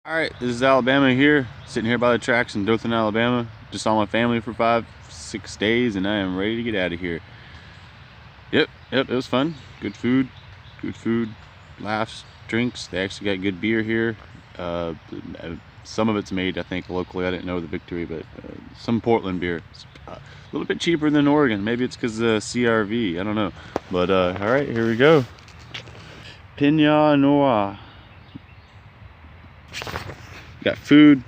Alright, this is Alabama here, sitting here by the tracks in Dothan, Alabama. Just saw my family for 5-6 days and I am ready to get out of here. Yep, it was fun. Good food, laughs, drinks. They actually got good beer here. Some of it's made, I think, locally. I didn't know the Victory, but some Portland beer. It's a little bit cheaper than Oregon. Maybe it's because of CRV, I don't know. But alright, here we go. Pinot Noir. Got food.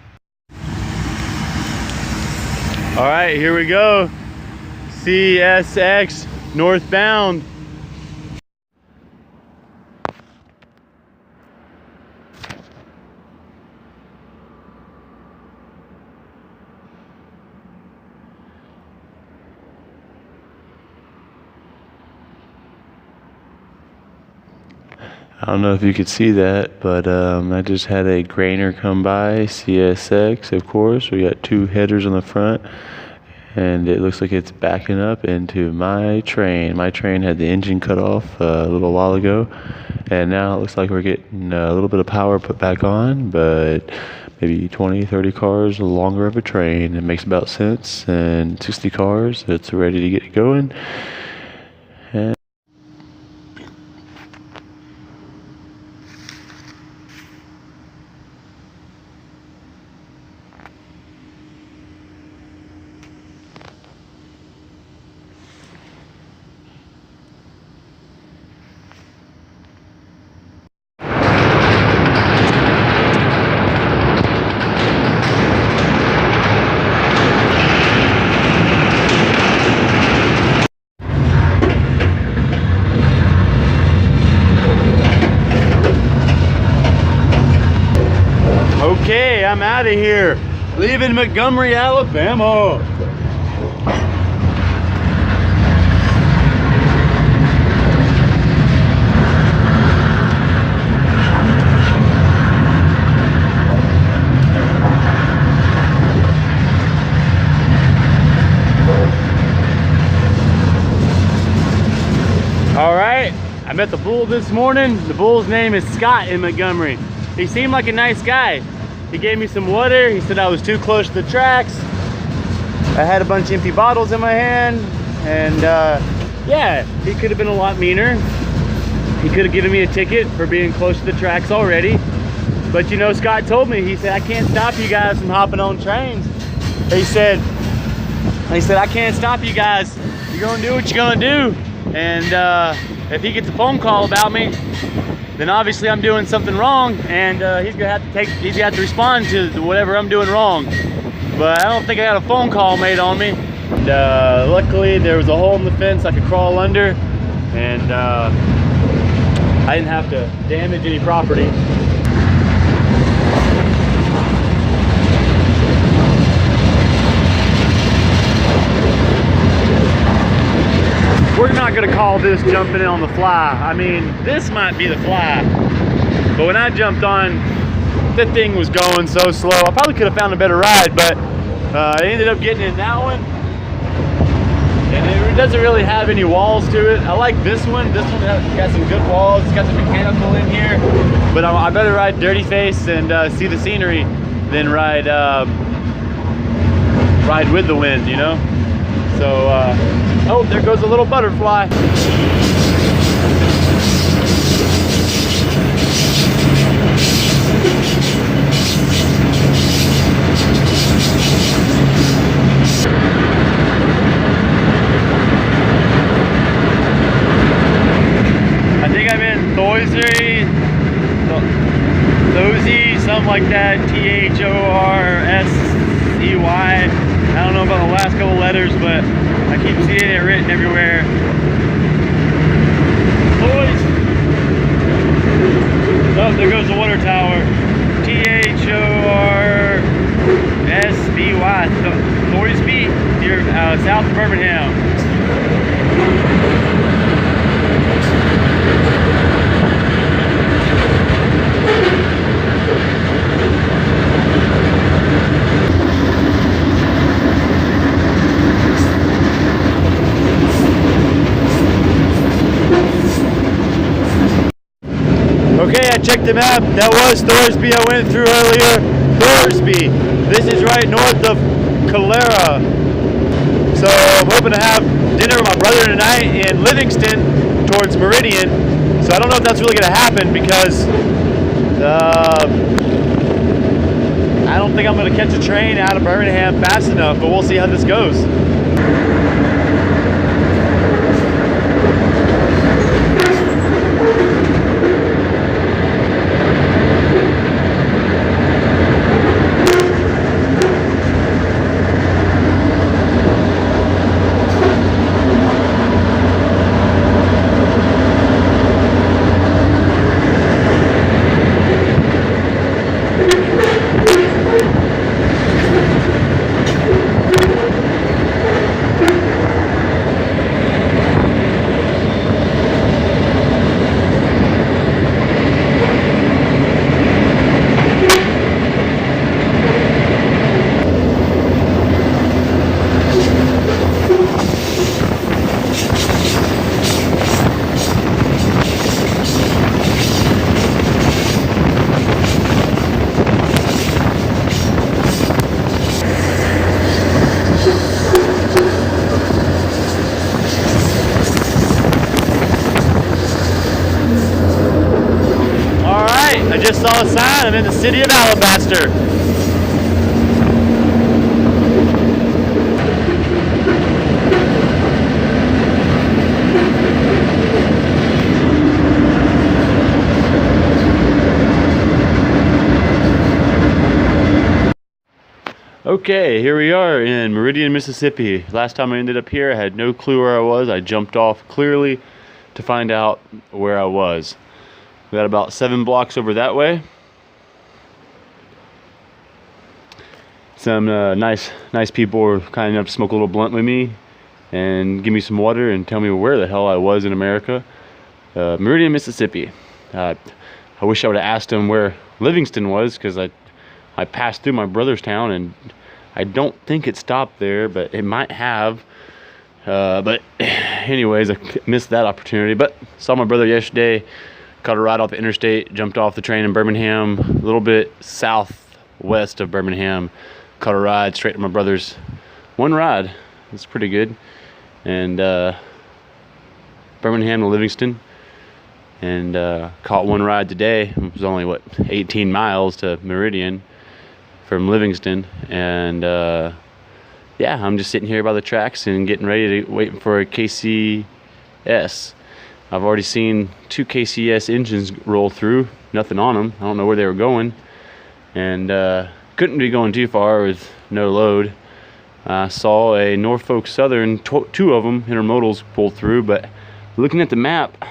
All right, here we go. CSX northbound. I don't know if you could see that, but I just had a grainer come by, CSX, of course. We got two headers on the front, and it looks like it's backing up into my train. My train had the engine cut off a little while ago, and now it looks like we're getting a little bit of power put back on, but maybe 20-30 cars longer of a train. It makes about sense, and 60 cars, it's ready to get going. And okay, I'm out of here. Leaving Montgomery, Alabama. All right, I met the bull this morning. The bull's name is Scott in Montgomery. He seemed like a nice guy. He gave me some water. He said I was too close to the tracks. I had a bunch of empty bottles in my hand, and yeah, he could have been a lot meaner. He could have given me a ticket for being close to the tracks already. But you know, Scott told me, he said, I can't stop you guys from hopping on trains. He said, I can't stop you guys. You're gonna do what you're gonna do. And if he gets a phone call about me, then obviously I'm doing something wrong, and he's gonna have to respond to whatever I'm doing wrong. But I don't think I got a phone call made on me. And luckily there was a hole in the fence I could crawl under, and I didn't have to damage any property. We're not gonna call this jumping in on the fly. I mean, this might be the fly, but when I jumped on, that thing was going so slow. I probably could have found a better ride, but I ended up getting in that one. And it doesn't really have any walls to it. I like this one. This one got some good walls. It's got some mechanical in here. But I better ride dirty face and see the scenery than ride with the wind, you know? So, oh, there goes a little butterfly. I think I'm in Thorsey, something like that, Thorsey. I don't know about the last couple letters, but I keep seeing it written everywhere. Boys! Oh, there goes the water tower. Thorsby. Thorsby, near south of Birmingham. the map. That was Thorsby I went through earlier. Thorsby. This is right north of Calera. So I'm hoping to have dinner with my brother tonight in Livingston towards Meridian. So I don't know if that's really going to happen because I don't think I'm going to catch a train out of Birmingham fast enough, but we'll see how this goes. I just saw a sign. I'm in the city of Alabaster. Okay, here we are in Meridian, Mississippi. Last time I ended up here, I had no clue where I was. I jumped off clearly to find out where I was. We got about 7 blocks over that way. Some nice people were kind enough to smoke a little blunt with me and give me some water and tell me where the hell I was in America. Meridian, Mississippi. I wish I would have asked them where Livingston was, because I passed through my brother's town and I don't think it stopped there, but it might have. But anyways, I missed that opportunity. But saw my brother yesterday. Caught a ride off the interstate, jumped off the train in Birmingham, a little bit southwest of Birmingham. Caught a ride straight to my brother's. One ride, it's pretty good. And Birmingham to Livingston. And caught one ride today. It was only, what, 18 miles to Meridian from Livingston. And yeah, I'm just sitting here by the tracks and getting ready to wait for a KCS. I've already seen 2 KCS engines roll through, nothing on them. I don't know where they were going, and couldn't be going too far with no load. I saw a Norfolk Southern, 2 of them, intermodals, pull through, but looking at the map,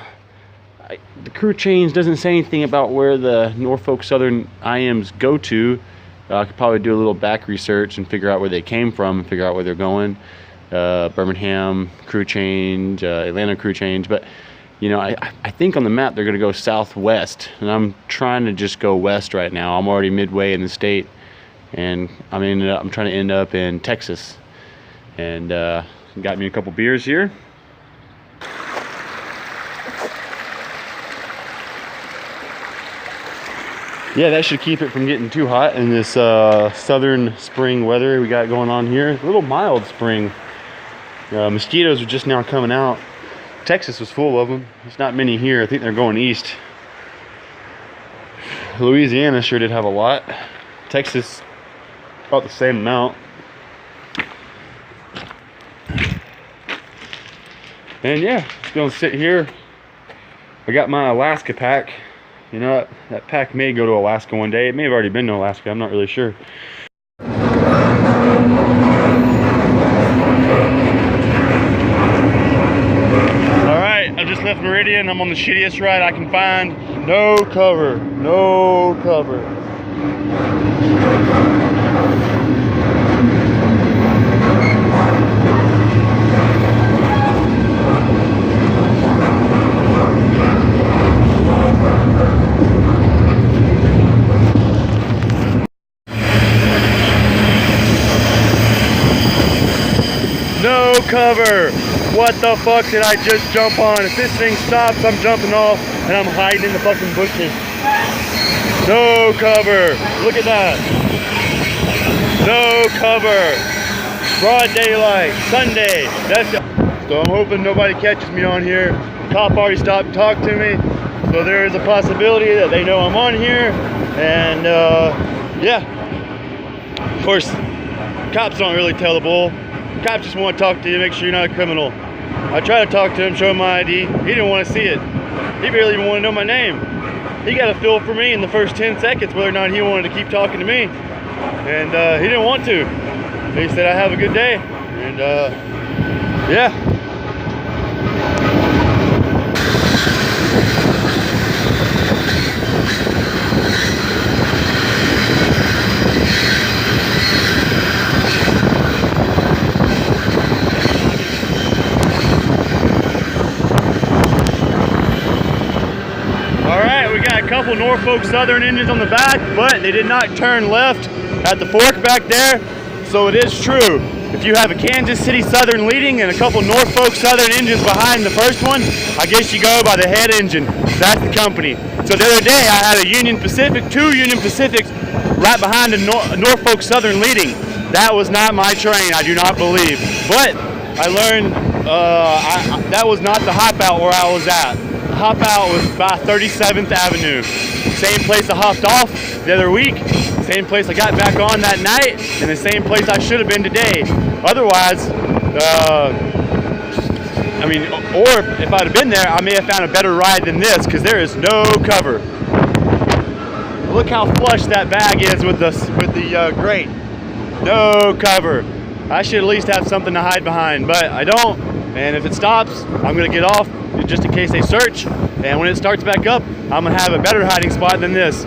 the crew change doesn't say anything about where the Norfolk Southern IMs go to. I could probably do a little back research and figure out where they came from and figure out where they're going. Birmingham crew change, Atlanta crew change, but you know, I think on the map they're going to go southwest, and I'm trying to just go west right now. I'm already midway in the state, and I'm trying to end up in Texas. And got me a couple beers here. Yeah, that should keep it from getting too hot in this southern spring weather we got going on here. A little mild spring. Mosquitoes are just now coming out. Texas was full of them. There's not many here. I think they're going east. Louisiana sure did have a lot. Texas, about the same amount. And yeah, just gonna sit here. I got my Alaska pack. You know what? That pack may go to Alaska one day. It may have already been to Alaska. I'm not really sure. I just left Meridian. I'm on the shittiest ride I can find. No cover. No cover. No cover. What the fuck did I just jump on? If this thing stops, I'm jumping off and I'm hiding in the fucking bushes. No cover. Look at that. No cover. Broad daylight. Sunday. So I'm hoping nobody catches me on here. The cop already stopped and talked to me. So there is a possibility that they know I'm on here. And yeah. Of course, cops don't really tell the bull. Cops just want to talk to you, make sure you're not a criminal. I tried to talk to him, show him my ID. He didn't want to see it. He barely even wanted to know my name. He got a feel for me in the first 10 seconds whether or not he wanted to keep talking to me. And he didn't want to. He said, "I have a good day." And yeah. Couple Norfolk Southern engines on the back, but they did not turn left at the fork back there. So it is true, if you have a Kansas City Southern leading and a couple Norfolk Southern engines behind the first one, I guess you go by the head engine. That's the company. So the other day I had a Union Pacific, 2 Union Pacifics right behind a Norfolk Southern leading. That was not my train, I do not believe. But I learned that was not the hop out where I was at. Hop out was by 37th Avenue. Same place I hopped off the other week, same place I got back on that night, and the same place I should have been today. Otherwise, I mean, or if I'd have been there, I may have found a better ride than this, because there is no cover. Look how flush that bag is with the grate. No cover. I should at least have something to hide behind, but I don't. And if it stops, I'm gonna get off just in case they search. And when it starts back up, I'm gonna have a better hiding spot than this.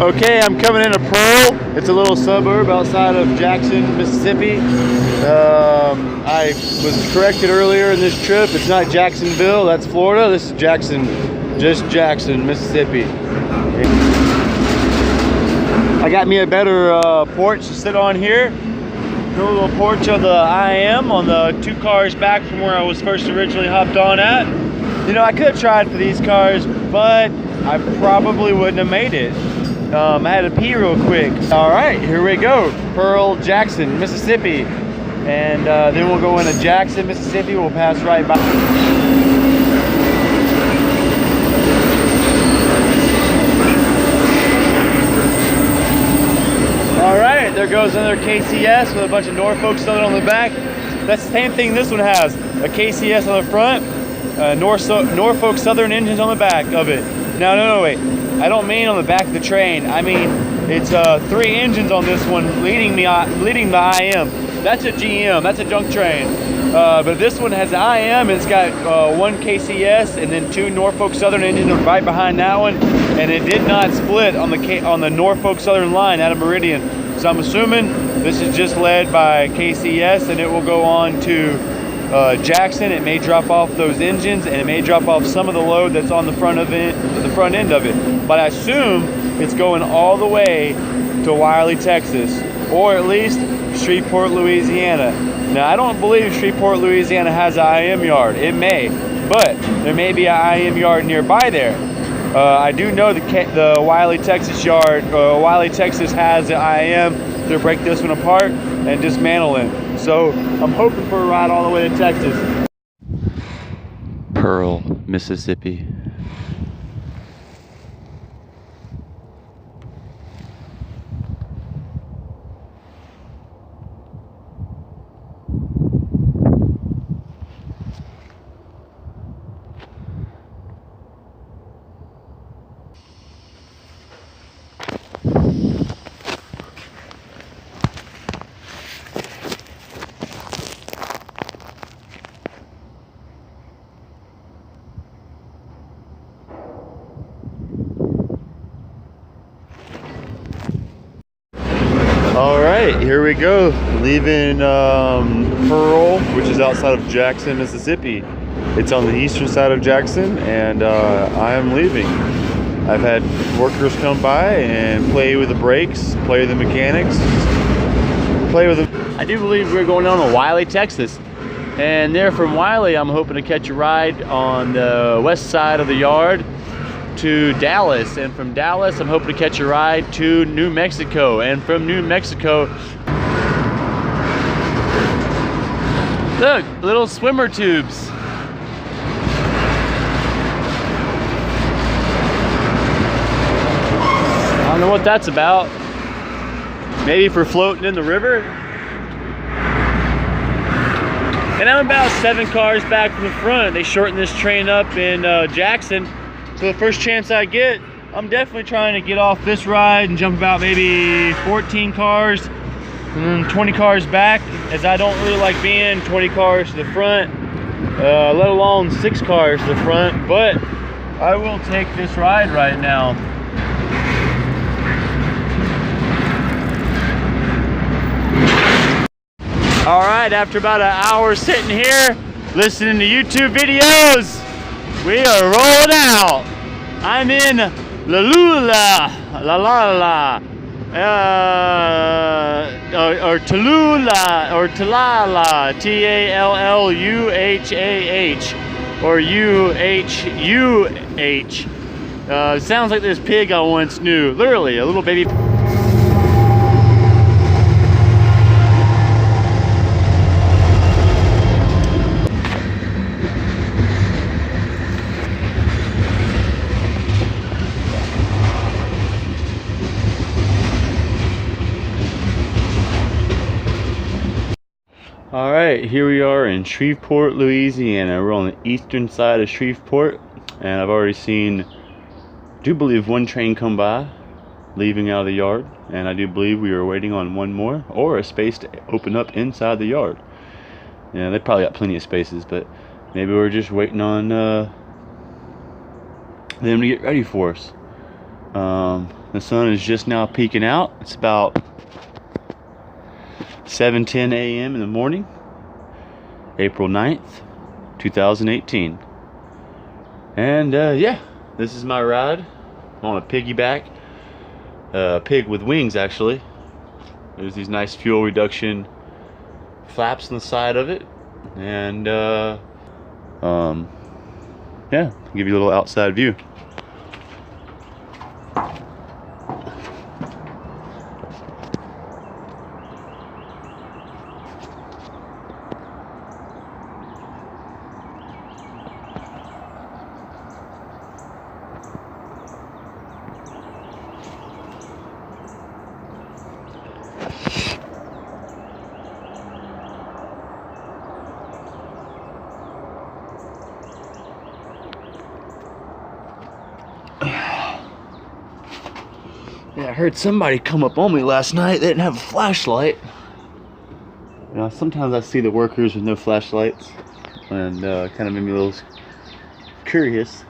Okay, I'm coming into Pearl. It's a little suburb outside of Jackson, Mississippi. I was corrected earlier in this trip. It's not Jacksonville, that's Florida. This is Jackson, just Jackson, Mississippi. I got me a better porch to sit on here. The little porch of the IM on the 2 cars back from where I was first originally hopped on at. You know, I could have tried for these cars, but I probably wouldn't have made it. I had to pee real quick. All right, here we go. Pearl, Jackson, Mississippi. And then we'll go into Jackson, Mississippi. We'll pass right by. Alright, there goes another KCS with a bunch of Norfolk Southern on the back. That's the same thing this one has. A KCS on the front, Norfolk Southern engines on the back of it. No, wait. I don't mean on the back of the train. I mean, it's 3 engines on this one leading the IM. That's a GM, that's a junk train. But this one has IM, and it's got 1 KCS and then 2 Norfolk Southern engines right behind that one. And it did not split on the Norfolk Southern line out of Meridian. So I'm assuming this is just led by KCS, and it will go on to Jackson. It may drop off those engines, and it may drop off some of the load that's on the front end of it. But I assume it's going all the way to Wiley, Texas, or at least Shreveport, Louisiana. Now, I don't believe Shreveport, Louisiana has an IM yard. It may, but there may be an IM yard nearby there. I do know the Wiley, Texas yard, Wiley, Texas has an IM to break this one apart and dismantle it. So I'm hoping for a ride all the way to Texas. Pearl, Mississippi. All right, here we go, leaving Pearl, which is outside of Jackson, Mississippi. It's on the eastern side of Jackson, and I am leaving. I've had workers come by and play with the brakes, play with the mechanics, play with them. I do believe we're going down to Wiley, Texas. And there from Wiley, I'm hoping to catch a ride on the west side of the yard to Dallas, and from Dallas I'm hoping to catch a ride to New Mexico, and from New Mexico, look, little swimmer tubes. I don't know what that's about. Maybe for floating in the river. And I'm about 7 cars back from the front. They shortened this train up in Jackson. So the first chance I get, I'm definitely trying to get off this ride and jump about maybe 14 cars and then 20 cars back, as I don't really like being 20 cars to the front, let alone 6 cars to the front. But I will take this ride right now. All right, after about an hour sitting here listening to YouTube videos, we are rolling out. I'm in Lalula, or Tallulah, or Talala, T-A-L-L-U-H-A-H, or U-H-U-H. Sounds like this pig I once knew, literally a little baby. All right, here we are in Shreveport, Louisiana. We're on the eastern side of Shreveport, and I've already seen, I do believe, 1 train come by leaving out of the yard, and I do believe we are waiting on 1 more, or a space to open up inside the yard. Yeah, they probably got plenty of spaces, but maybe we're just waiting on them to get ready for us. The sun is just now peeking out. It's about 7:10 a.m. in the morning, April 9th, 2018. And yeah, this is my ride on a piggyback, pig with wings actually. There's these nice fuel reduction flaps on the side of it, and yeah, give you a little outside view. Yeah, I heard somebody come up on me last night. They didn't have a flashlight. You know, sometimes I see the workers with no flashlights, and kind of made me a little curious.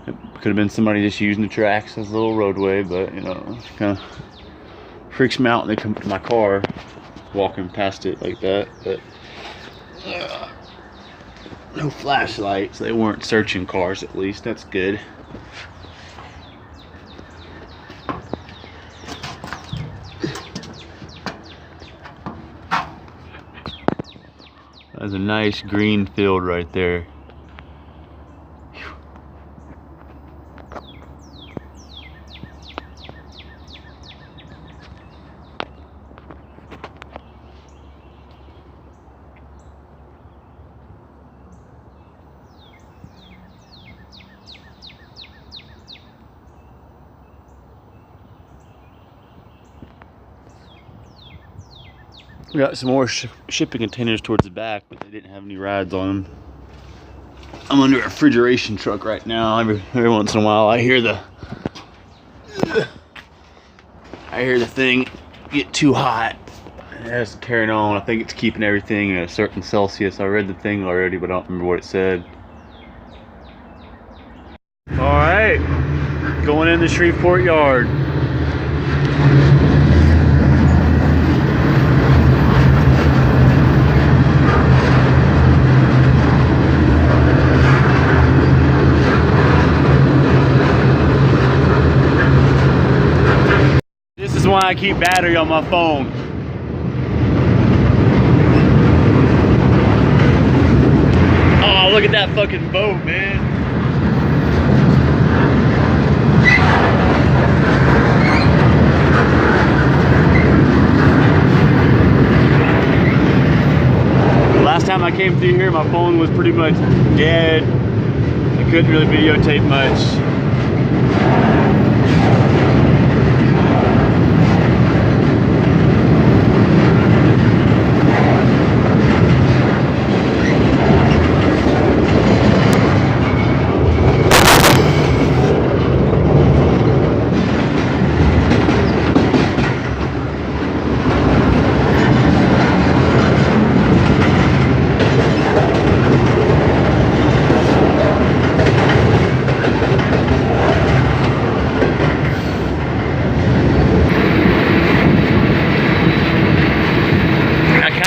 It could have been somebody just using the tracks as a little roadway, but you know, it kind of freaks me out when they come to my car walking past it like that. But no flashlights. They weren't searching cars, at least. That's good. That's a nice green field right there. We got some more shipping containers towards the back, but they didn't have any rides on them. I'm under a refrigeration truck right now. Every once in a while, I hear the thing get too hot. It has to carry on. I think it's keeping everything at a certain Celsius. I read the thing already, but I don't remember what it said. All right, going in the Shreveport yard. This is why I keep battery on my phone. Oh, look at that fucking boat, man. came through here, my phone was pretty much dead. I couldn't really videotape much.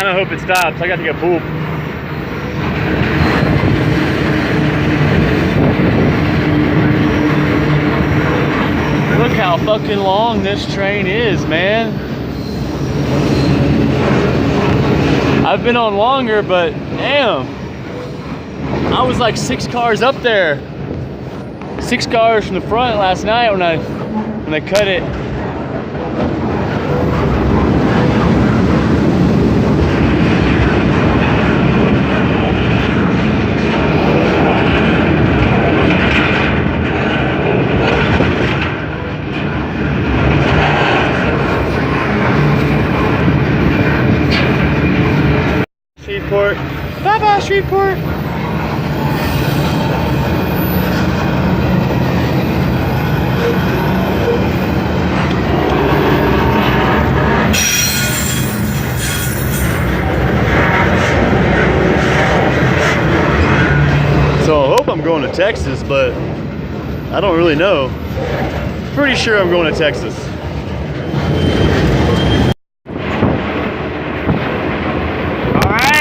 I hope it stops. I got to get poop. Look how fucking long this train is, man. I've been on longer, but damn. I was like 6 cars up there. 6 cars from the front last night when I cut it. Shreveport. Bye-bye, Shreveport. So I hope I'm going to Texas, but I don't really know. Pretty sure I'm going to Texas.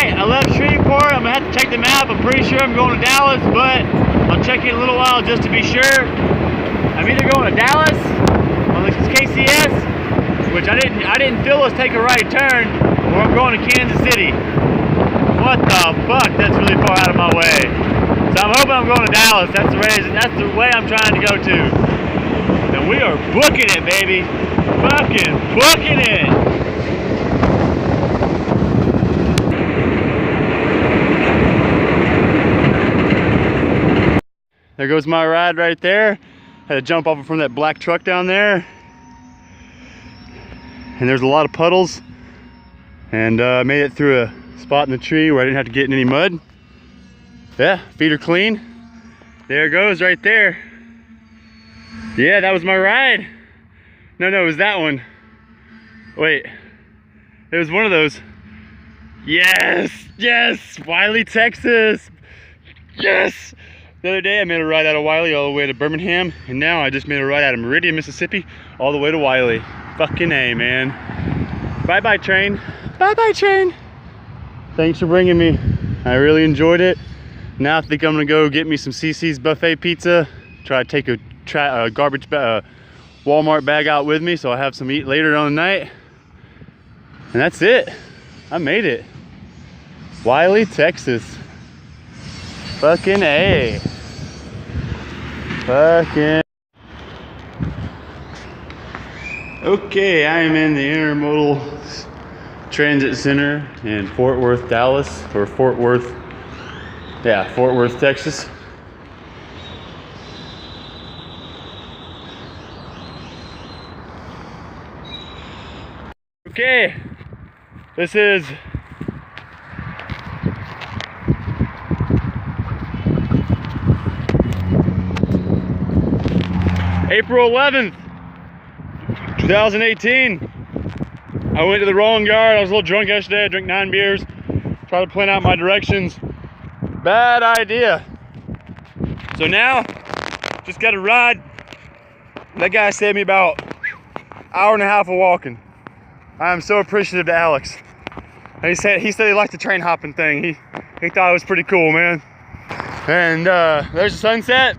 I left Shreveport. I'm gonna have to check the map. I'm pretty sure I'm going to Dallas, but I'll check it in a little while just to be sure. I'm either going to Dallas on the KCS, which I didn't feel us take a right turn, or I'm going to Kansas City. What the fuck? That's really far out of my way. So I'm hoping I'm going to Dallas. That's the way I'm trying to go to. And we are booking it, baby. Fucking booking it. There goes my ride right there. Had to jump off from that black truck down there. And there's a lot of puddles. And made it through a spot in the tree where I didn't have to get in any mud. Yeah, feet are clean. There it goes right there. Yeah, that was my ride. No, it was that one. Wait, it was one of those. Yes, Wiley, Texas. Yes. The other day I made a ride out of Wiley all the way to Birmingham, and now I just made a ride out of Meridian, Mississippi, all the way to Wiley. Fucking A, man. Bye-bye, train. Bye-bye, train. Thanks for bringing me. I really enjoyed it. Now I think I'm gonna go get me some CC's buffet pizza. Try to take a garbage Walmart bag out with me so I have some to eat later on the night. And that's it. I made it. Wiley, Texas. Fucking A. Fucking. Okay, I am in the Intermodal Transit Center in Fort Worth, Dallas, or Fort Worth, Texas. Okay, this is April 11th, 2018. I went to the wrong yard. I was a little drunk yesterday. I drank 9 beers. Tried to plan out my directions. Bad idea. So now, just got a ride. That guy saved me about an hour and a half of walking. I am so appreciative to Alex. And he said he liked the train hopping thing. He thought it was pretty cool, man. And there's the sunset.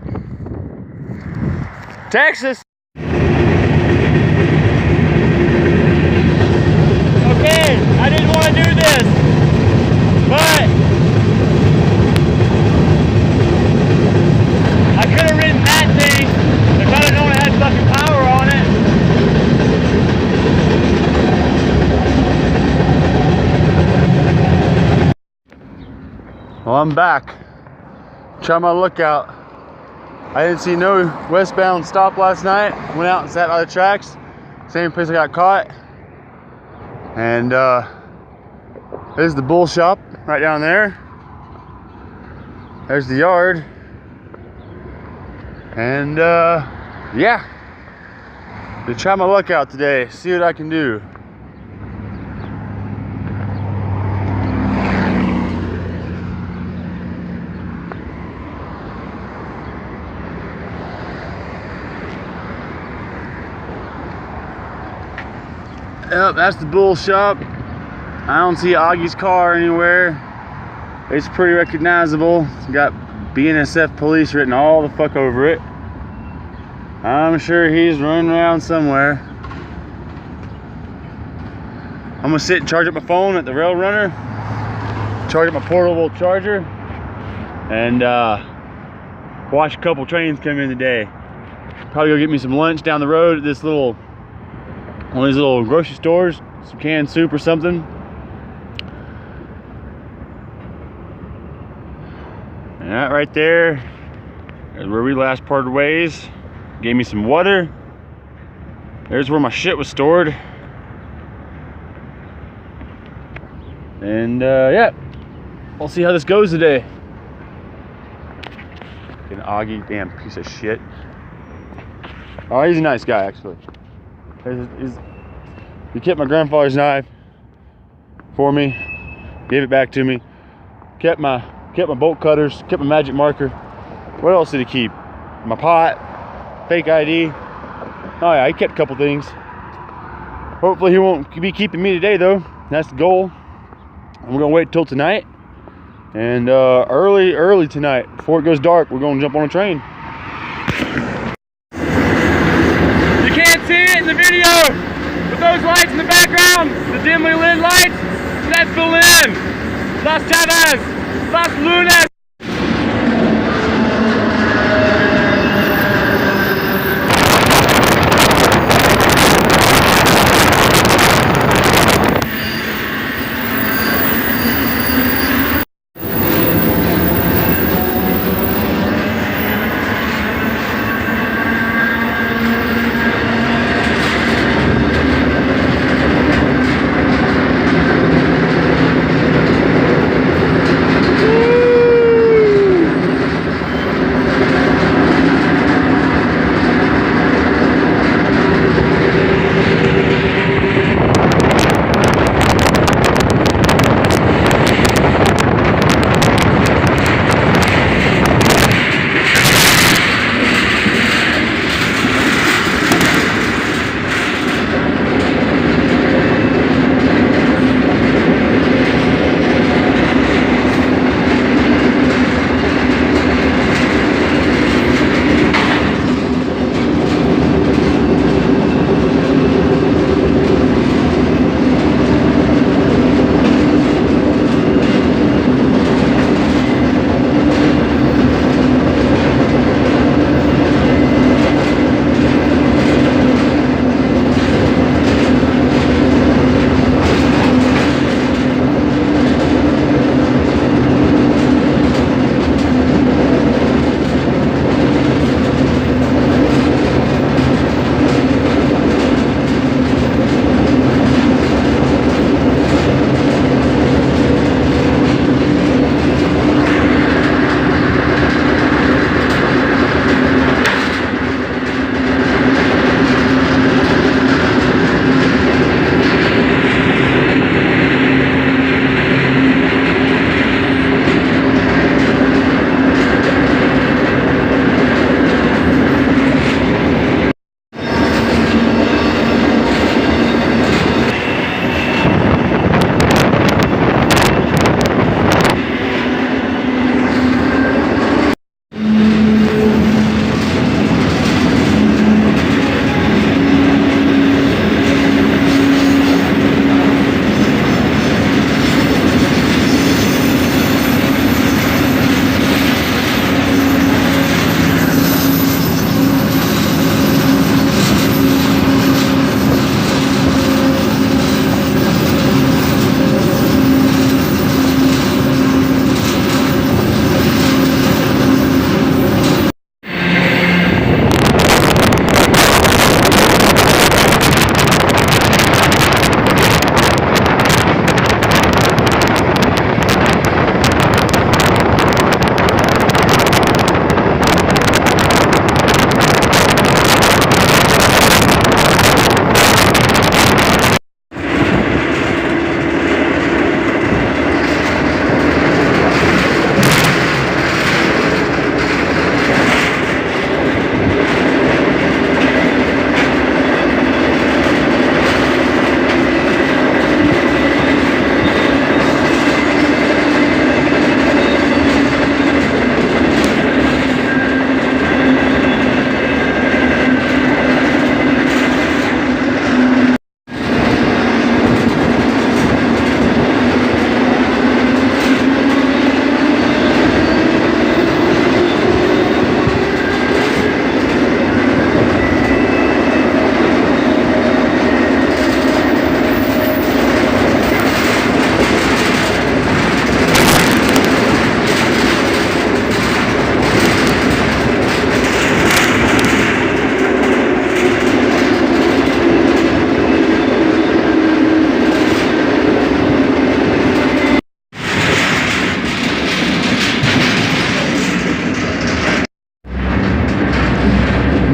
Texas. Okay, I didn't want to do this, but I could have ridden that thing if I'd have known it had fucking power on it. I'm back. Try my lookout. I didn't see no westbound stop last night. Went out and sat by the tracks. Same place I got caught. And there's the bull shop right down there. There's the yard. And yeah. Gonna try my luck out today. See what I can do. Yep, that's the bull shop. I don't see Augie's car anywhere. It's pretty recognizable. It's got BNSF police written all the fuck over it. I'm sure he's running around somewhere. I'm gonna sit and charge up my phone at the rail runner, charge up my portable charger, and watch a couple trains come in today. Probably go get me some lunch down the road at this little one of these little grocery stores, some canned soup or something. And that right there is where we last parted ways. Gave me some water. There's where my shit was stored. And yeah, we'll see how this goes today. Fucking Augie, damn piece of shit. Oh, he's a nice guy actually. He kept my grandfather's knife for me, gave it back to me, kept my bolt cutters, kept my magic marker. What else did he keep? My pot, fake ID. Oh yeah, he kept a couple things. Hopefully he won't be keeping me today though. That's the goal. And we're gonna wait till tonight. And early tonight, before it goes dark, we're gonna jump on a train. You can't see it in the video, but those lights in the background, the dimly lit lights, that's Berlin, Las Chavas, Las Lunas.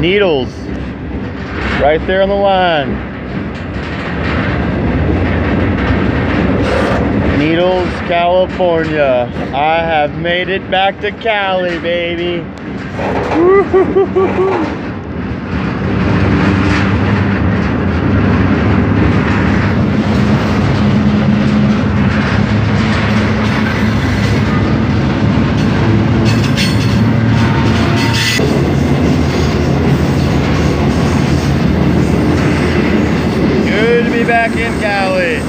Needles, right there on the line. Needles, California. I have made it back to Cali, baby. Good to be back in Cali.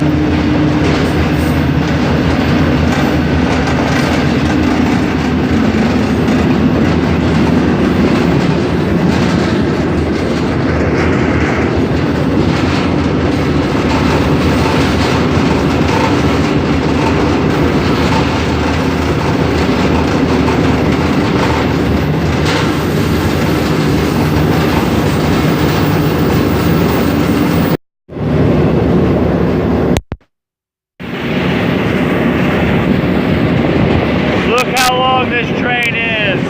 Look how long this train is.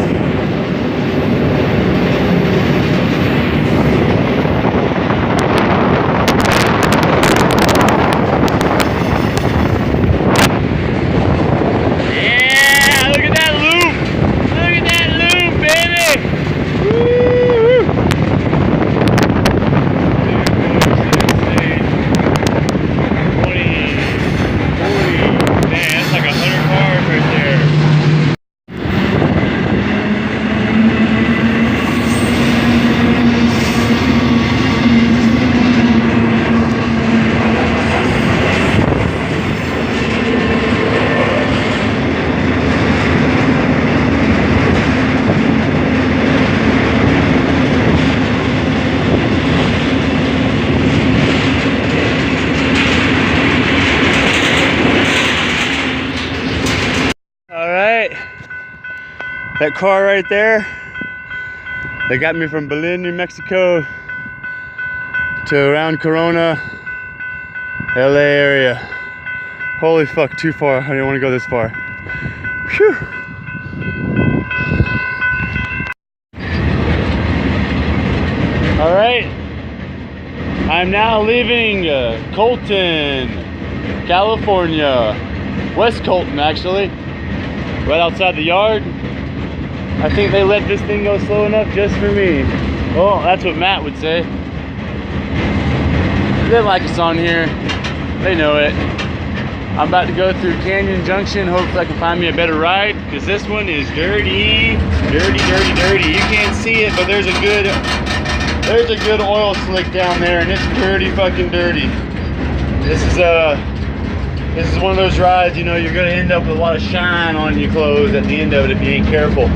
Yeah, look at that loop. Look at that loop, baby. Woo! Man, that's like 100 cars right there. That car right there, they got me from Berlin, New Mexico to around Corona, LA area. Holy fuck, too far. I didn't want to go this far. Phew. All right, I'm now leaving Colton, California. West Colton, actually, right outside the yard. I think they let this thing go slow enough just for me. Well, that's what Matt would say. They like us on here. They know it. I'm about to go through Canyon Junction. Hopefully I can find me a better ride, because this one is dirty. Dirty, dirty, dirty. You can't see it, but there's a good oil slick down there, and it's pretty fucking dirty. This is one of those rides, you know, you're gonna end up with a lot of shine on your clothes at the end of it if you ain't careful.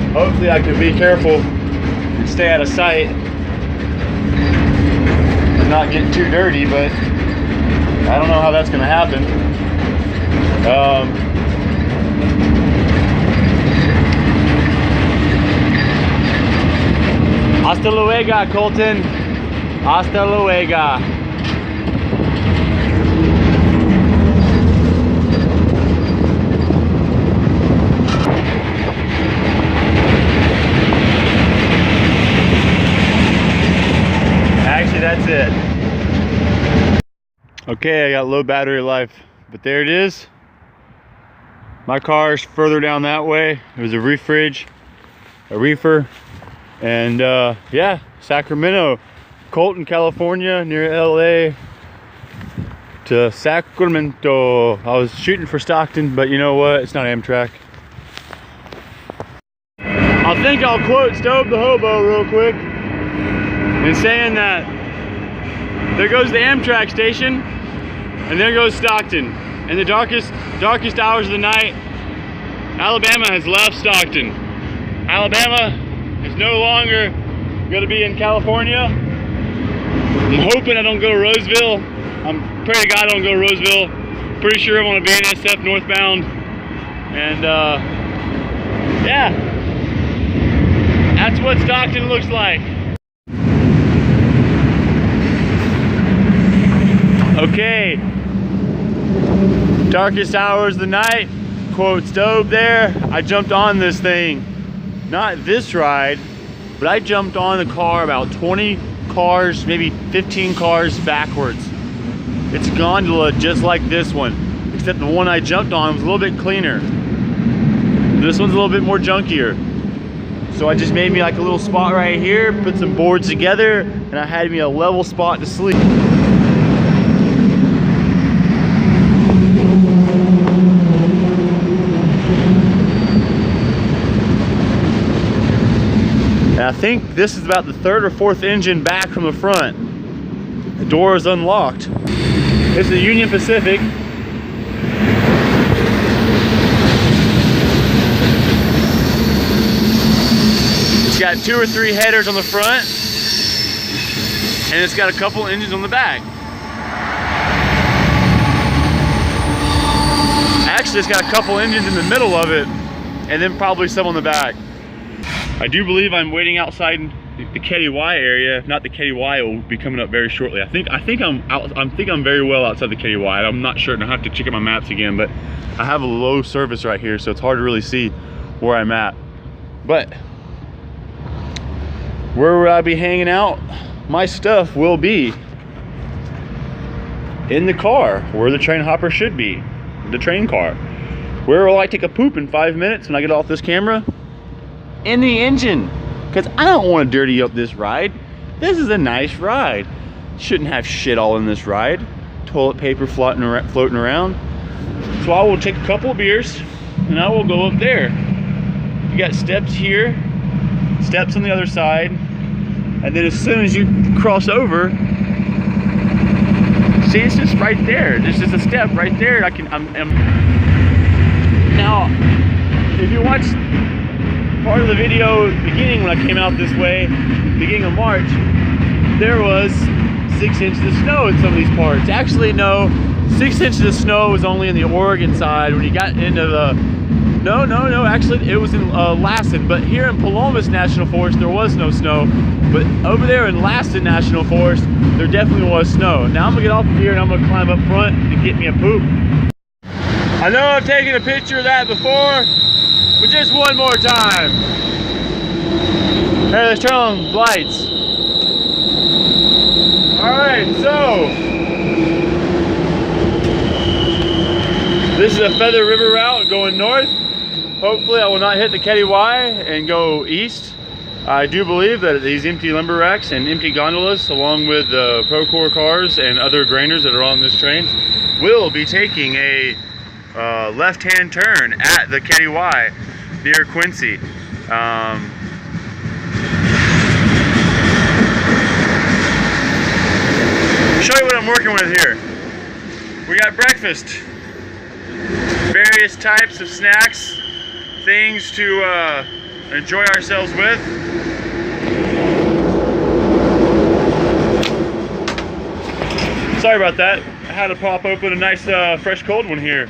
Hopefully I can be careful and stay out of sight and not get too dirty, but I don't know how that's gonna happen. Hasta luego, Colton. Hasta luego. That's it. Okay, I got low battery life, but there it is. My car's further down that way. It was a reefer, and yeah, Sacramento, Colton, California, near LA to Sacramento. I was shooting for Stockton, but you know what? It's not Amtrak. I think I'll quote Stobe the Hobo real quick in saying that there goes the Amtrak station, and there goes Stockton. In the darkest hours of the night, Alabama has left Stockton. Alabama is no longer going to be in California. I'm hoping I don't go to Roseville. I'm praying to God I don't go to Roseville. Pretty sure I'm on a BNSF northbound. And yeah, that's what Stockton looks like. Okay, darkest hours of the night, quote Stobe there. I jumped on this thing, not this ride, but I jumped on the car about 20 cars, maybe 15 cars backwards. It's a gondola just like this one, except the one I jumped on was a little bit cleaner. This one's a little bit more junkier. So I just made me like a little spot right here, put some boards together, and I had me a level spot to sleep. And I think this is about the 3rd or 4th engine back from the front. The door is unlocked. This is a Union Pacific. It's got 2 or 3 headers on the front, and it's got a couple engines on the back. Actually, it's got a couple engines in the middle of it, and then probably some on the back. I do believe I'm waiting outside the KDY area. If not, the KDY will be coming up very shortly. I think I'm very well outside the KDY. I'm not sure, and I'll have to check out my maps again, but I have a low service right here, so it's hard to really see where I'm at. But where will I be hanging out? My stuff will be in the car, where the train hopper should be, the train car. Where will I take a poop in 5 minutes when I get off this camera? In the engine, because I don't want to dirty up this ride. This is a nice ride. Shouldn't have shit all in this ride. Toilet paper floating around. So I will take a couple of beers and I will go up there. You got steps here, steps on the other side, and then as soon as you cross over, see, it's just right there. There's just a step right there. Now, if you watch part of the video beginning when I came out this way, beginning of March, there was 6 inches of snow in some of these parts. Actually, no, 6 inches of snow was only in the Oregon side. When you got into the, no, actually it was in Lassen, but here in Palomas National Forest there was no snow, but over there in Lassen National Forest there definitely was snow. Now I'm gonna get off of here and I'm gonna climb up front and get me a poop. I know I've taken a picture of that before, but just one more time. Hey, let's turn on the lights. Alright, so this is a Feather River route going north. Hopefully I will not hit the KDY and go east. I do believe that these empty lumber racks and empty gondolas, along with the Procore cars and other grainers that are on this train, will be taking a left-hand turn at the KDY near Quincy. Show you what I'm working with here. We got breakfast, various types of snacks, things to enjoy ourselves with. Sorry about that. I had to pop open a nice fresh cold one here.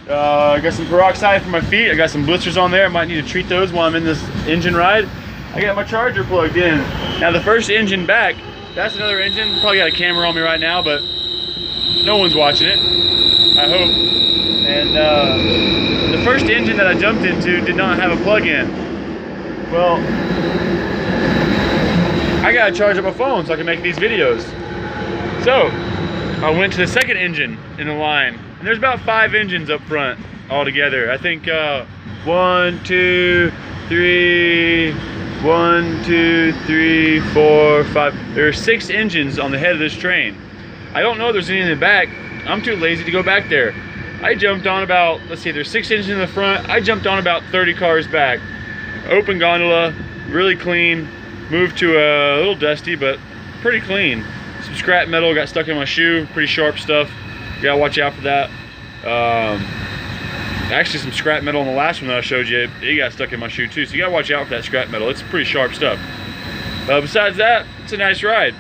I got some peroxide for my feet. I got some blisters on there. I might need to treat those while I'm in this engine ride. I got my charger plugged in. Now the first engine back, that's another engine. Probably got a camera on me right now, but no one's watching it, I hope. And the first engine that I jumped into did not have a plug-in. Well, I gotta charge up my phone so I can make these videos. So I went to the second engine in the line, and there's about 5 engines up front altogether. I think 1, 2, 3, 1, 2, 3, 4, 5. There are 6 engines on the head of this train. I don't know if there's any in the back. I'm too lazy to go back there. I jumped on about, let's see, there's 6 engines in the front. I jumped on about 30 cars back. Open gondola, really clean. Moved to a little dusty, but pretty clean. Some scrap metal got stuck in my shoe, pretty sharp stuff. You gotta watch out for that. Actually, some scrap metal on the last one that I showed you, it got stuck in my shoe too, so you gotta watch out for that scrap metal. It's pretty sharp stuff. Besides that, it's a nice ride.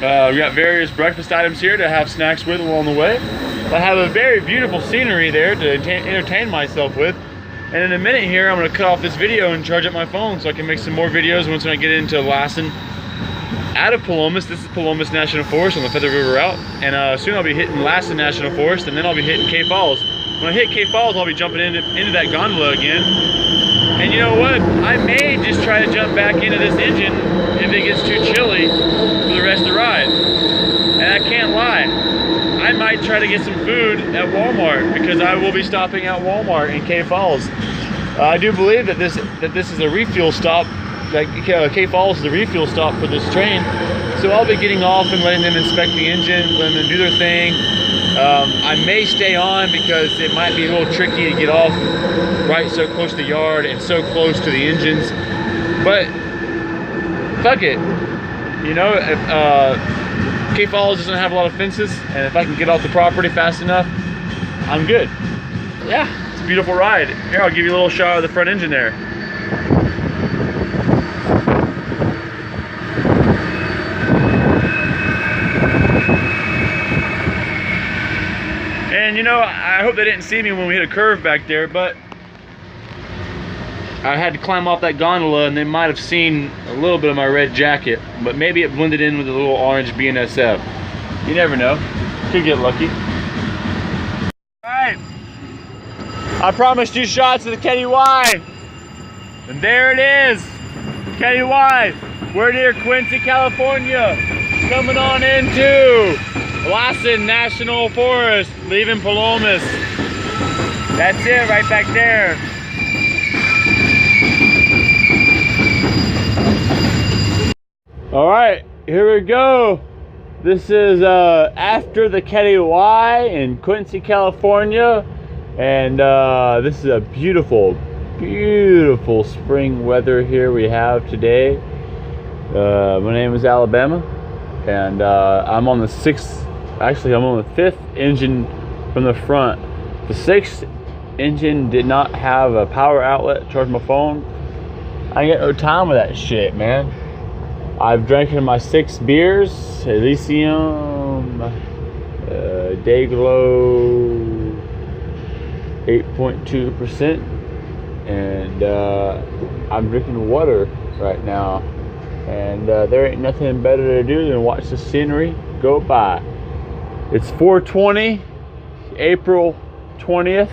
We got various breakfast items here to have snacks with along the way. I have a very beautiful scenery there to entertain myself with. And in a minute here, I'm gonna cut off this video and charge up my phone so I can make some more videos once I get into Lassen. Out of Palomas, this is Palomas National Forest on the Feather River route, and soon I'll be hitting Lassen National Forest, and then I'll be hitting Cape Falls. When I hit Cape Falls, I'll be jumping into that gondola again, and And you know what? I may just try to jump back into this engine if it gets too chilly for the rest of the ride. And I can't lie, I might try to get some food at Walmart, because I will be stopping at Walmart in K Falls. I do believe that this is a refuel stop. Like K Falls is a refuel stop for this train. So I'll be getting off and letting them inspect the engine, letting them do their thing. I may stay on because it might be a little tricky to get off right so close to the yard and so close to the engines. But fuck it. You know, if K Falls doesn't have a lot of fences, and if I can get off the property fast enough, I'm good. Yeah, it's a beautiful ride. Here, I'll give you a little shot of the front engine there. And you know, I hope they didn't see me when we hit a curve back there, but I had to climb off that gondola and they might have seen a little bit of my red jacket, but maybe it blended in with the little orange BNSF. You never know. Could get lucky. Alright. I promised you shots of the Kenny Y. And there it is. Kenny Y. We're near Quincy, California. Coming on into Lassen National Forest, leaving Palomas. That's it right back there. All right, here we go. This is after the Kenny Y in Quincy, California. And this is a beautiful, beautiful spring weather here we have today. My name is Alabama, and I'm on the I'm on the 5th engine from the front. The 6th engine did not have a power outlet to charge my phone. I ain't got no time with that shit, man. I've drank my 6 beers, Elysium, Dayglow, 8.2%, and I'm drinking water right now. And there ain't nothing better to do than watch the scenery go by. It's 4/20, April 20th,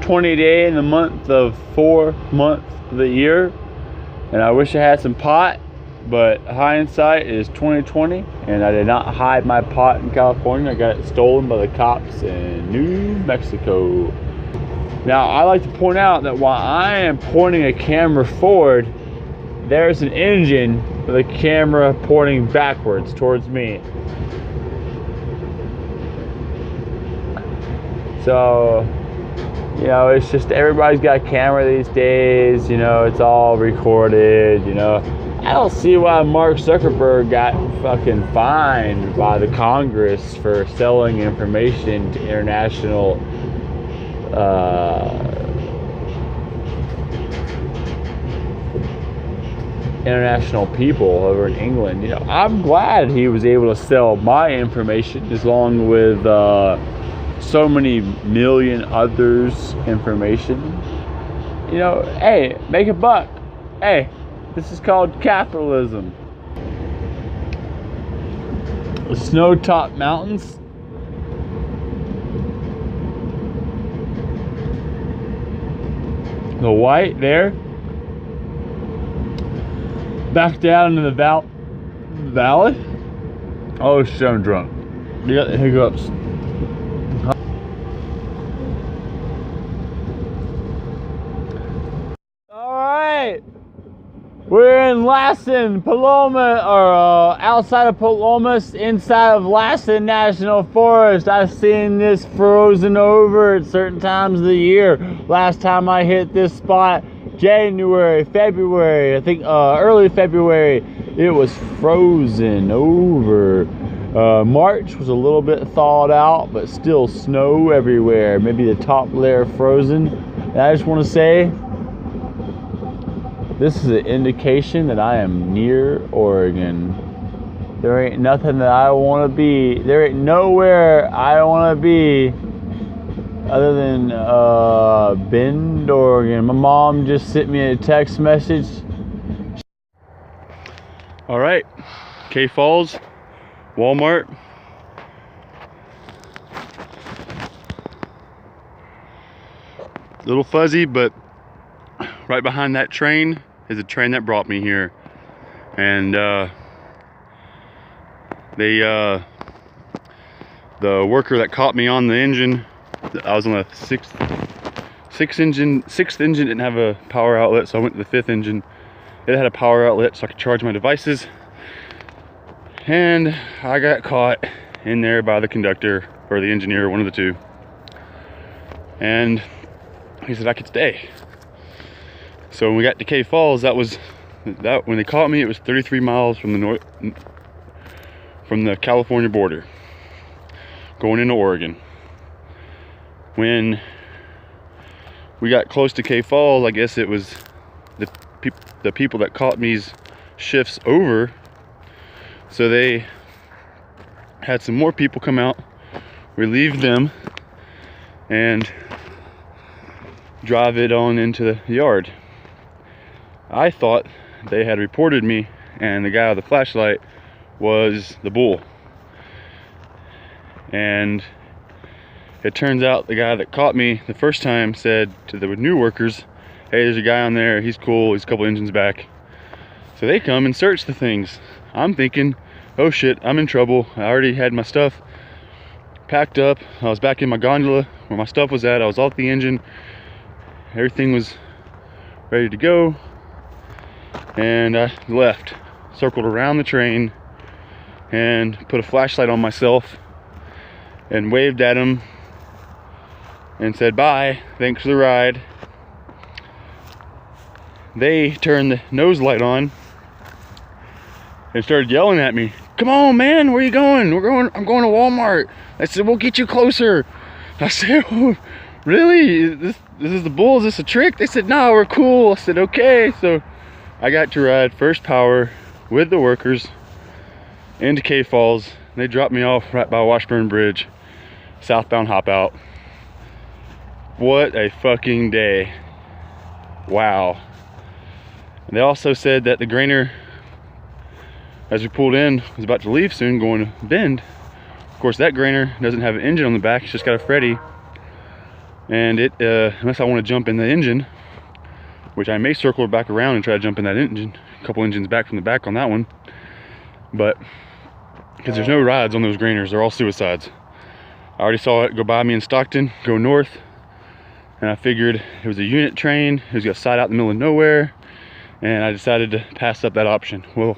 20 day in the month of 4 month of the year. And I wish I had some pot, but hindsight is 2020, and I did not hide my pot in California. I got it stolen by the cops in New Mexico. Now, I like to point out that while I am pointing a camera forward, there's an engine with a camera pointing backwards towards me. So, you know, it's just everybody's got a camera these days, you know, it's all recorded, you know. I don't see why Mark Zuckerberg got fucking fined by the Congress for selling information to international people over in England. You know, I'm glad he was able to sell my information as long with so many million others' information. You know, hey, make a buck. Hey, this is called capitalism. The snow-topped mountains. The white there. Back down into the valley. Oh shit, I'm drunk. You got the hiccups. Alright. We're in Lassen, Paloma, or outside of Palomas, inside of Lassen National Forest. I've seen this frozen over at certain times of the year. Last time I hit this spot, January, February, I think early February, it was frozen over. March was a little bit thawed out, but still snow everywhere. Maybe the top layer frozen. And I just want to say, this is an indication that I am near Oregon. There ain't nothing that I want to be. There ain't nowhere I want to be other than Bend, Oregon. My mom just sent me a text message. All right, K Falls, Walmart. A little fuzzy, but right behind that train is a train that brought me here. And the worker that caught me on the engine, I was on the sixth engine didn't have a power outlet, so I went to the fifth engine. It had a power outlet so I could charge my devices. And I got caught in there by the conductor or the engineer, one of the two. And he said I could stay. So when we got to Cave Falls, when they caught me, it was 33 miles from the California border, going into Oregon. When we got close to Cave Falls, I guess it was the people that caught me's shifts over, so they had some more people come out, relieve them, and drive it on into the yard. I thought they had reported me, and the guy with the flashlight was the bull. And it turns out the guy that caught me the first time said to the new workers, hey, there's a guy on there, he's cool, he's a couple engines back. So they come and search the things. I'm thinking, oh shit, I'm in trouble. I already had my stuff packed up. I was back in my gondola where my stuff was at. I was off the engine. Everything was ready to go. And I left, circled around the train, and put a flashlight on myself and waved at him and said bye, thanks for the ride. They turned the nose light on and started yelling at me, come on man, where are you going? I'm going to Walmart. I said, we'll get you closer. I said, oh, really? This is the bull, is this a trick? They said, no, we're cool. I said, okay. So I got to ride first power with the workers into Cave Falls. They dropped me off right by Washburn Bridge, southbound hop out. What a fucking day. Wow. And they also said that the grainer, as we pulled in, was about to leave soon, going to Bend. Of course, that grainer doesn't have an engine on the back, it's just got a Freddy. And it, unless I want to jump in the engine, which I may circle back around and try to jump in that engine, a couple engines back from the back on that one. But, because there's no rides on those grainers, they're all suicides. I already saw it go by me in Stockton, go north, and I figured it was a unit train, it was gonna side out in the middle of nowhere, and I decided to pass up that option. Well,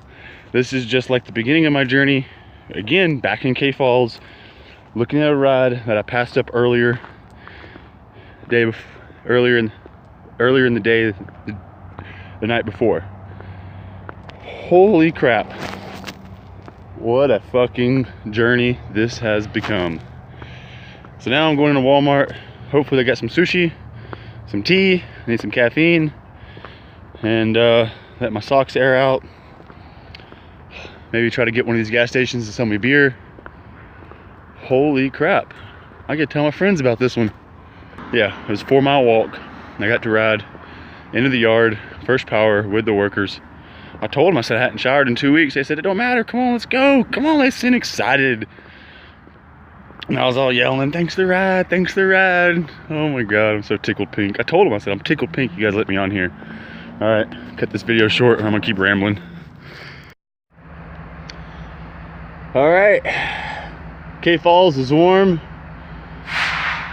this is just like the beginning of my journey, again, back in Cave Falls, looking at a ride that I passed up earlier in the day, the night before. Holy crap. What a fucking journey this has become. So now I'm going to Walmart. Hopefully they got some sushi, some tea, I need some caffeine, and let my socks air out. Maybe try to get one of these gas stations to sell me beer. Holy crap. I get to tell my friends about this one. Yeah, it was a 4-mile walk. I got to ride into the yard, first power with the workers. I told them, I said I hadn't showered in 2 weeks. They said, it don't matter, come on, let's go. Come on, they seem excited. And I was all yelling, thanks for the ride, thanks for the ride. Oh my God, I'm so tickled pink. I told them, I said, I'm tickled pink, you guys let me on here. All right, cut this video short or I'm gonna keep rambling. All right, Cave Falls is warm.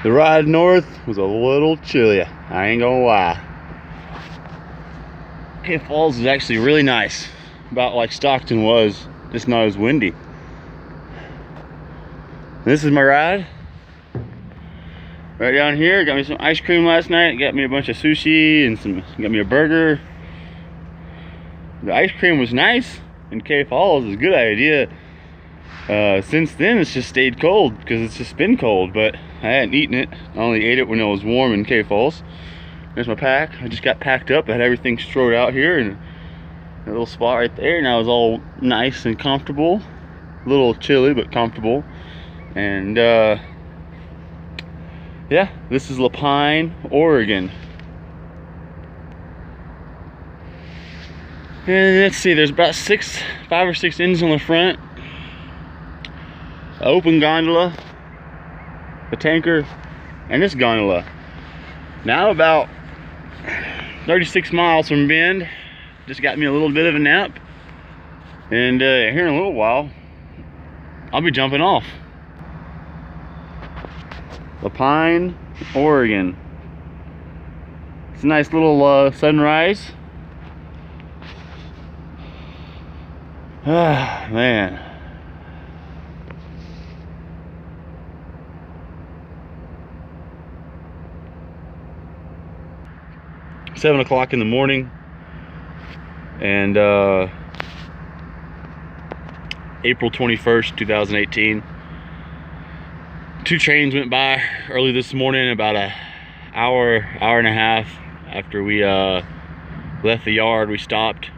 The ride north was a little chilly, I ain't gonna lie. Cave Falls is actually really nice, about like Stockton was, just not as windy. This is my ride. Right down here, got me some ice cream last night, got me a bunch of sushi and got me a burger. The ice cream was nice in Cave Falls, it was a good idea. Since then it's just stayed cold because it's just been cold, but I hadn't eaten it. I only ate it when it was warm in Cave Falls. There's my pack. I just got packed up. I had everything strode out here and a little spot right there, and I was all nice and comfortable. A little chilly but comfortable. And yeah, this is Lapine, Oregon. And let's see, there's about 5 or 6 engines on the front. An open gondola, a tanker, and this gondola. Now about 36 miles from Bend. Just got me a little bit of a nap. And here in a little while, I'll be jumping off. Lapine, Oregon. It's a nice little sunrise. Ah, man. It's 7 o'clock in the morning, and April 21st, 2018. 2 trains went by early this morning, about an hour and a half after we left the yard. We stopped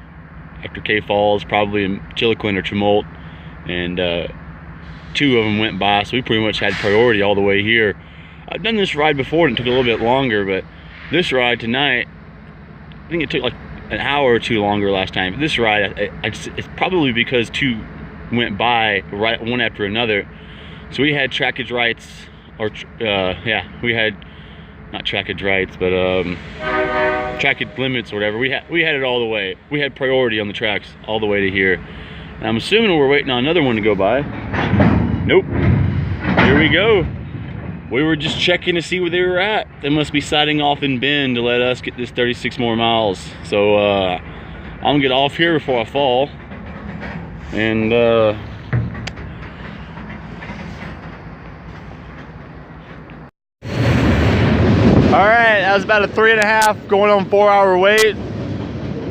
after K Falls, probably in Chiloquin or Tumult, and 2 of them went by, so we pretty much had priority all the way here. I've done this ride before and it took a little bit longer, but this ride tonight, I think it took like an hour or 2 longer last time. But this ride, it's probably because 2 went by right one after another. So we had trackage rights, or yeah, we had not trackage rights, but trackage limits or whatever. We had it all the way. We had priority on the tracks all the way to here. And I'm assuming we're waiting on another one to go by. Nope. Here we go. We were just checking to see where they were at. They must be siding off in Bend to let us get this 36 more miles. So I'm gonna get off here before I fall. And all right, that was about a 3.5 going on 4-hour wait.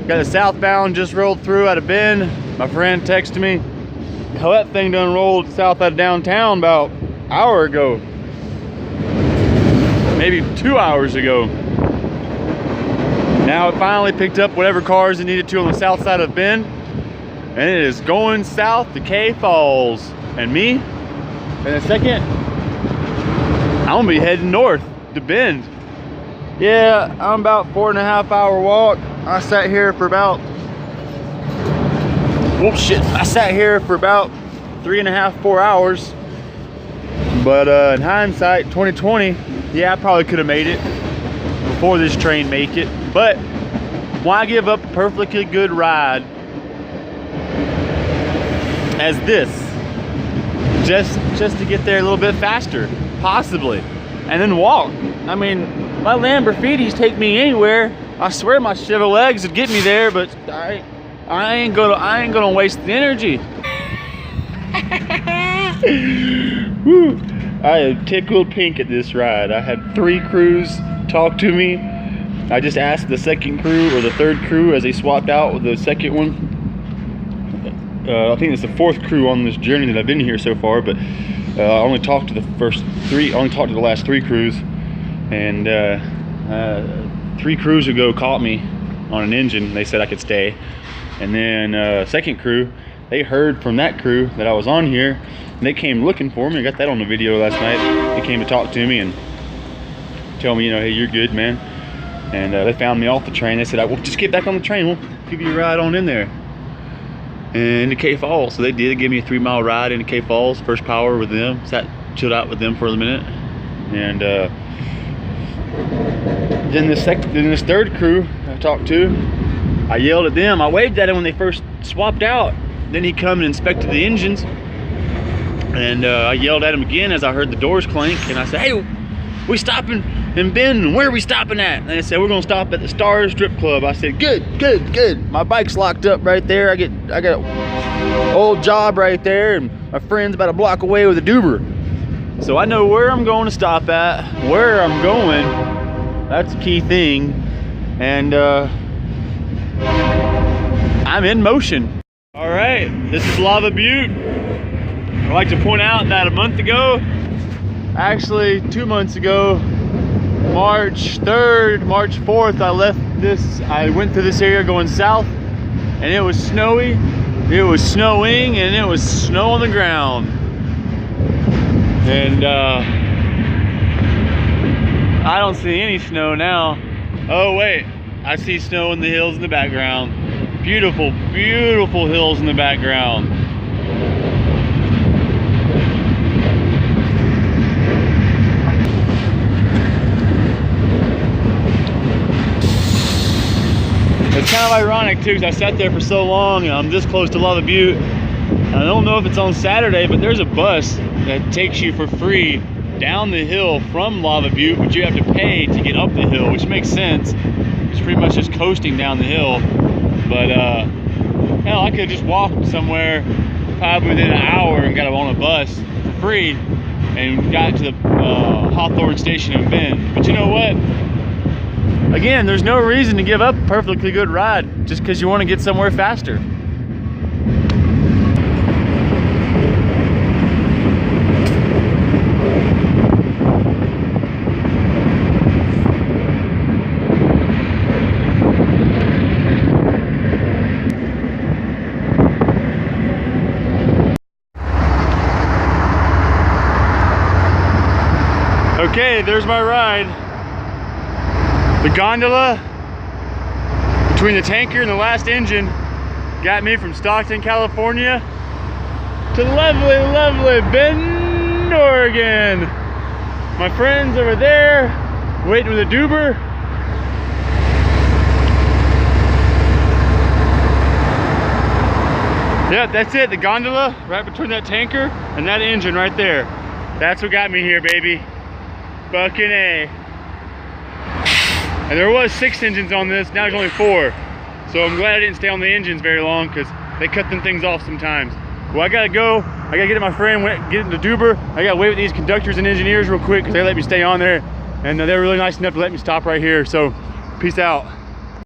Got the southbound just rolled through out of Bend. My friend texted me, how that thing done rolled south out of downtown about an hour ago. Maybe 2 hours ago. Now it finally picked up whatever cars it needed to on the south side of Bend, and it is going south to K Falls. And me, in a second, I'm gonna be heading north to Bend. Yeah, I'm about 4.5 hour walk. I sat here for about, oh shit, I sat here for about 3.5, 4 hours. But in hindsight, 2020, yeah, I probably could have made it before this train make it. But why give up a perfectly good ride as this just to get there a little bit faster, possibly, and then walk? I mean, my Lamborghinis take me anywhere. I swear my Chevrolet legs would get me there, but I ain't gonna waste the energy. Woo. I am tickled pink at this ride. I had 3 crews talk to me. I just asked the second crew or the third crew as they swapped out with the second one. I think it's the 4th crew on this journey that I've been here so far, but I only talked to the first 3. I only talked to the last 3 crews, and 3 crews ago caught me on an engine. They said I could stay, and then second crew, they heard from that crew that I was on here, and they came looking for me. I got that on the video last night. They came to talk to me and tell me, you know, hey, you're good, man. And they found me off the train. They said, well, just get back on the train. We'll give you a ride on in there. And to K Falls. So they did. They gave me a 3-mile ride into K Falls. First power with them. Chilled out with them for a minute. And then this 3rd crew I talked to, I yelled at them. I waved at them when they first swapped out. Then he come and inspected the engines. And I yelled at him again as I heard the doors clank. And I said, hey, we stopping in Bend. Where are we stopping at? And they said, we're gonna stop at the Stars Strip Club. I said, good. My bike's locked up right there. I got an old job right there, and my friend's about a block away with a Duber. So I know where I'm going to stop at, where I'm going. That's the key thing. And I'm in motion. All right, this is Lava Butte. I'd like to point out that a month ago, actually 2 months ago, March 3rd, March 4th, I went through this area going south, and it was snowy, it was snowing, and it was snow on the ground. And I don't see any snow now. Oh wait, I see snow in the hills in the background. Beautiful, beautiful hills in the background. kind of ironic too, because I sat there for so long and I'm this close to Lava Butte. I don't know if it's on Saturday, but there's a bus that takes you for free down the hill from Lava Butte, but you have to pay to get up the hill, which makes sense. It's pretty much just coasting down the hill. But hell, I could have just walked somewhere probably within an hour and got on a bus for free and got to the Hawthorne station in Bend. But you know what? Again, there's no reason to give up a perfectly good ride just because you want to get somewhere faster. Okay, there's my ride. The gondola between the tanker and the last engine got me from Stockton, California to lovely, lovely Bend, Oregon. My friends over there waiting with a Duber. Yeah, that's it, the gondola right between that tanker and that engine right there. That's what got me here, baby. Fucking A. And there was 6 engines on this, now there's only 4. So I'm glad I didn't stay on the engines very long because they cut them things off sometimes. Well, I gotta go. I gotta get to my friend, get in the Duber. I gotta wait with these conductors and engineers real quick because they let me stay on there. And they're really nice enough to let me stop right here. So, peace out.